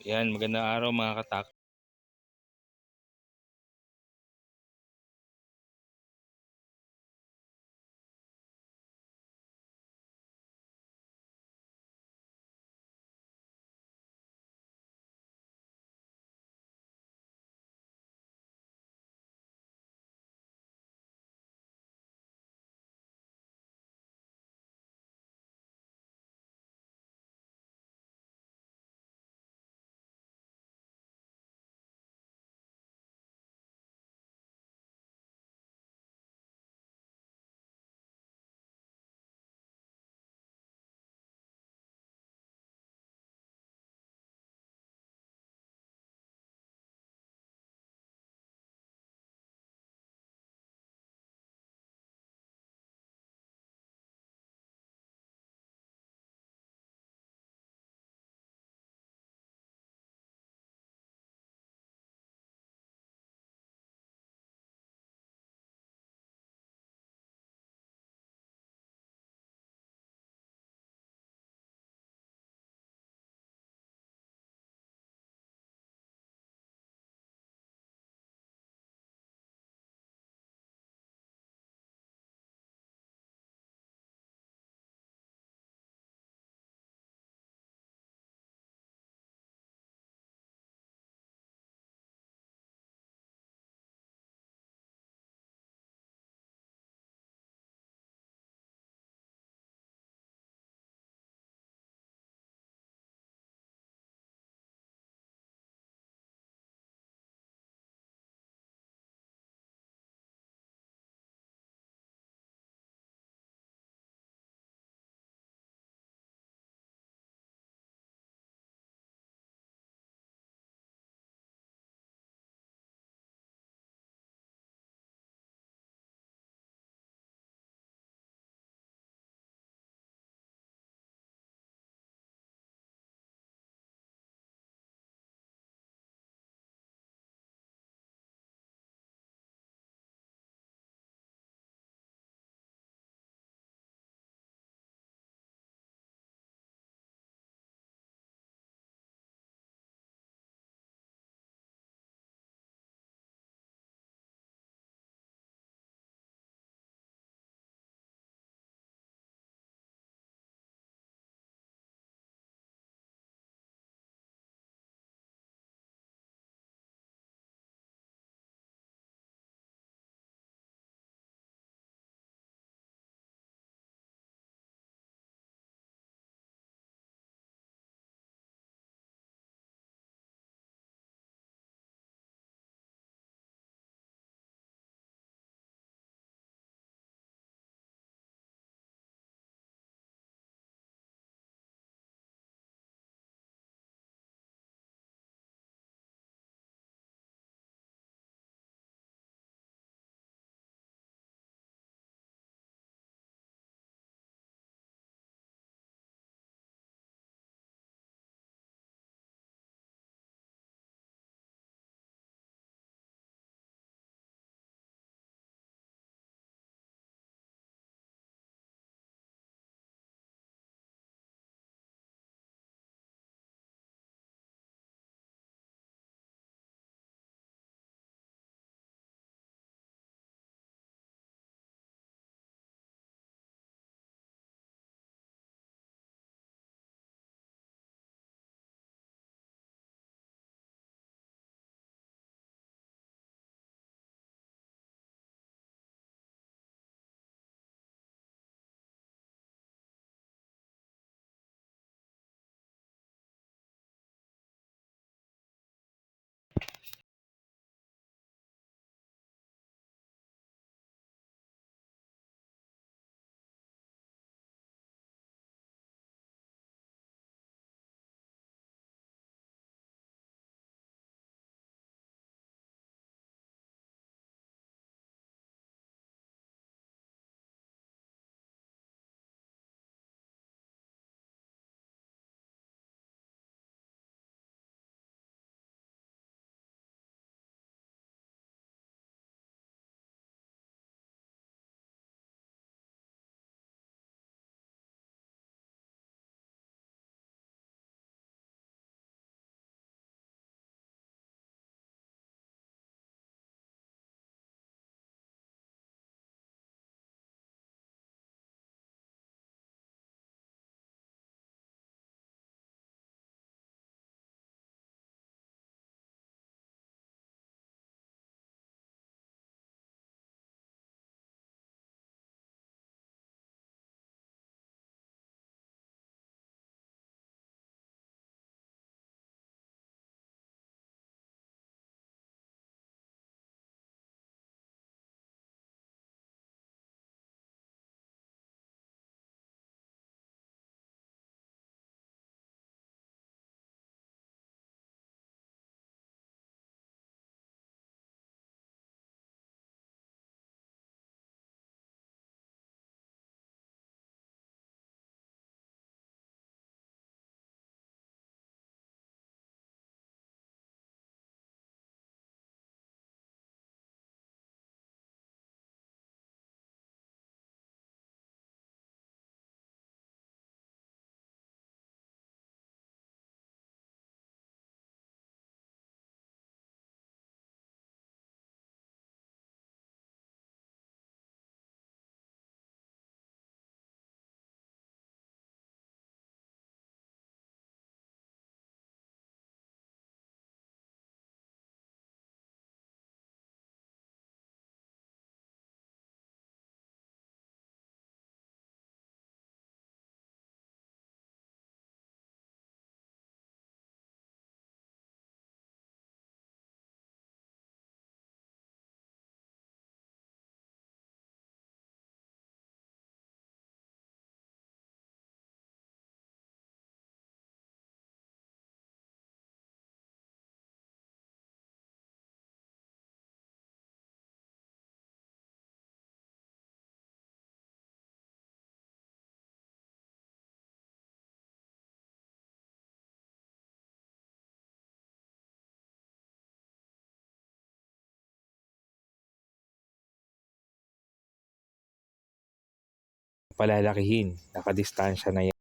Yan, magandang araw mga katak. palalakihin. Nakadistansya na yan.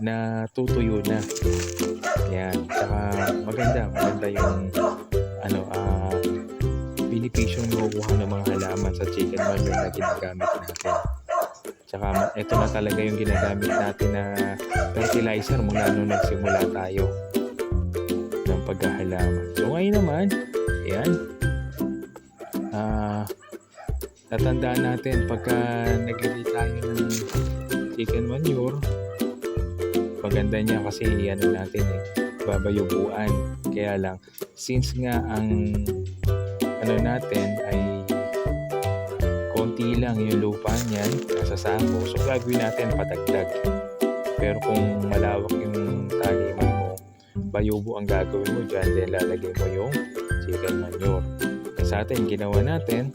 Na tutuyo na. Yan. Tsaka maganda yung benepisyong makukuha ng mga halaman sa chicken manure na ginagamit natin. Tsaka ito na talaga yung ginagamit natin na fertilizer mula nung nagsimula tayo ng paghahalaman. So ngayon naman, ayan, tatandaan natin pagka naglili tayo ng chicken manure, maganda niya kasi natin babayubuan. Kaya lang, since nga ang natin ay konti konti lang yung lupa niyan sa sako, so gagawin natin padagdag. Pero kung malawak yung taniman mo, bayubo ang gagawin mo dyan, then lalagay mo yung chicken manure. Sa atin, ginawa natin,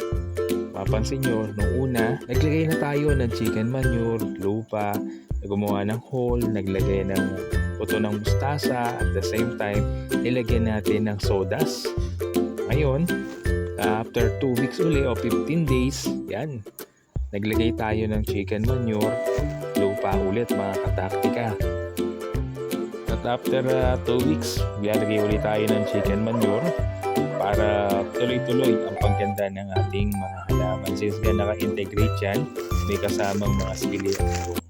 mapansin nyo, nung una, naglagay na tayo ng chicken manure, lupa, gumawa ng hole, naglagay ng buto ng mustasa, at the same time, nilagyan natin ng sawdust. Ngayon, after 2 weeks uli o 15 days, yan, naglagay tayo ng chicken manure, lupa ulit mga kataktika. At after 2 weeks, lalagay ulit tayo ng chicken manure para tuloy-tuloy ang pagganda ng ating mga halaman. Since nga naka-integrate yan, may kasamang mga sili at